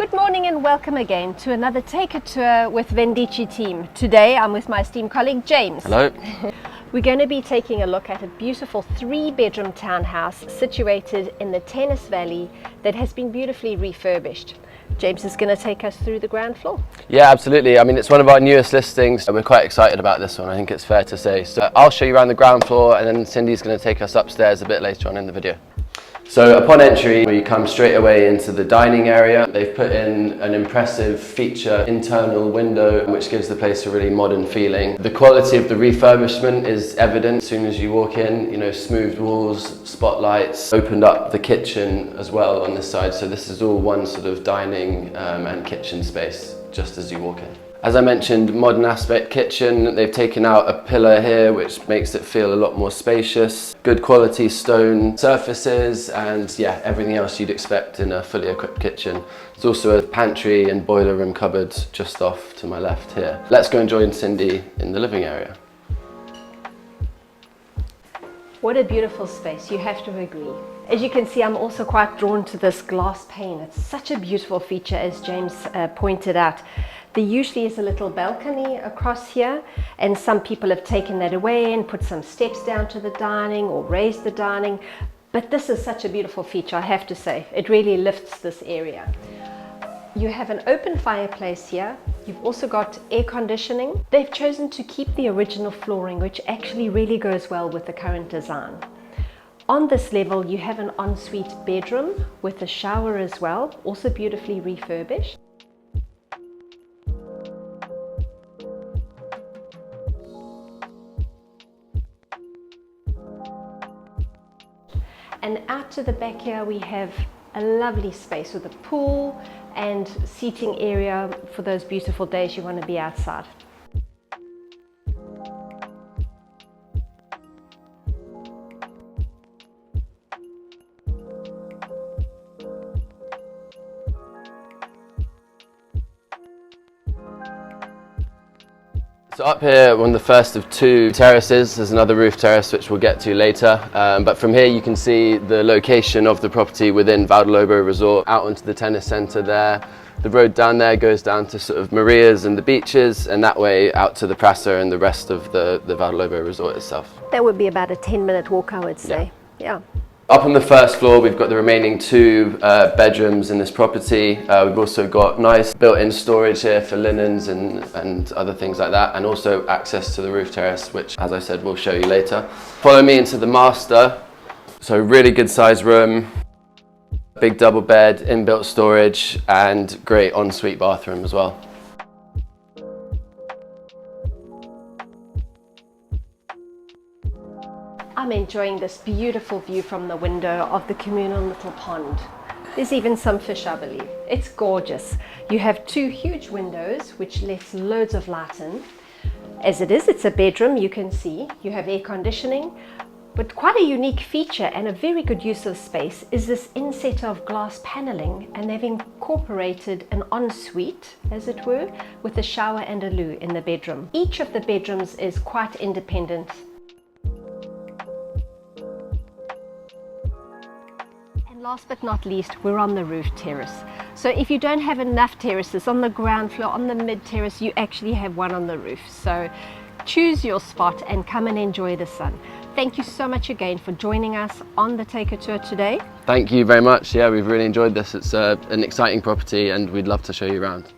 Good morning and welcome again to another Take a Tour with Vendici team. Today I'm with my esteemed colleague James. Hello. We're going to be taking a look at a beautiful 3-bedroom townhouse situated in the Vale that has been beautifully refurbished. James is going to take us through the ground floor. Yeah, absolutely. I mean, it's one of our newest listings. We're quite excited about this one, I think it's fair to say. So I'll show you around the ground floor and then Cindy's going to take us upstairs a bit later on in the video. So upon entry, we come straight away into the dining area. They've put in an impressive feature internal window, which gives the place a really modern feeling. The quality of the refurbishment is evident as soon as you walk in. You know, smoothed walls, spotlights, opened up the kitchen as well on this side. So this is all one sort of dining and kitchen space just as you walk in. As I mentioned, modern aspect kitchen. They've taken out a pillar here which makes it feel a lot more spacious. Good quality stone surfaces and yeah, everything else you'd expect in a fully equipped kitchen. There's also a pantry and boiler room cupboard just off to my left here. Let's go and join Cindy in the living area. What a beautiful space, you have to agree. As you can see, I'm also quite drawn to this glass pane. It's such a beautiful feature, as James pointed out. There usually is a little balcony across here, and some people have taken that away and put some steps down to the dining or raised the dining. But this is such a beautiful feature, I have to say. It really lifts this area. You have an open fireplace here. You've also got air conditioning. They've chosen to keep the original flooring, which actually really goes well with the current design. On this level, you have an ensuite bedroom with a shower as well, also beautifully refurbished. And out to the back here, we have a lovely space with a pool and seating area for those beautiful days you want to be outside. So up here, we're on the first of 2 terraces. There's another roof terrace which we'll get to later. But from here you can see the location of the property within Vale Resort, out onto the tennis centre there. The road down there goes down to sort of Maria's and the beaches, and that way out to the Prasa and the rest of the Vale Resort itself. That would be about a 10-minute walk, I would say. Yeah. Up on the first floor, we've got the remaining 2 bedrooms in this property. We've also got nice built-in storage here for linens and other things like that, and also access to the roof terrace, which, as I said, we'll show you later. Follow me into the master. So really good size room, big double bed, inbuilt storage, and great ensuite bathroom as well. I'm enjoying this beautiful view from the window of the communal little pond. There's even some fish, I believe. It's gorgeous. You have 2 huge windows which lets loads of light in. As it is, it's a bedroom, you can see. You have air conditioning, but quite a unique feature and a very good use of space is this inset of glass paneling, and they've incorporated an ensuite, as it were, with a shower and a loo in the bedroom. Each of the bedrooms is quite independent. Last but not least, we're on the roof terrace. So if you don't have enough terraces on the ground floor, on the mid terrace, you actually have one on the roof. So choose your spot and come and enjoy the sun. Thank you so much again for joining us on the Take a Tour today. Thank you very much. Yeah, we've really enjoyed this. It's an exciting property and we'd love to show you around.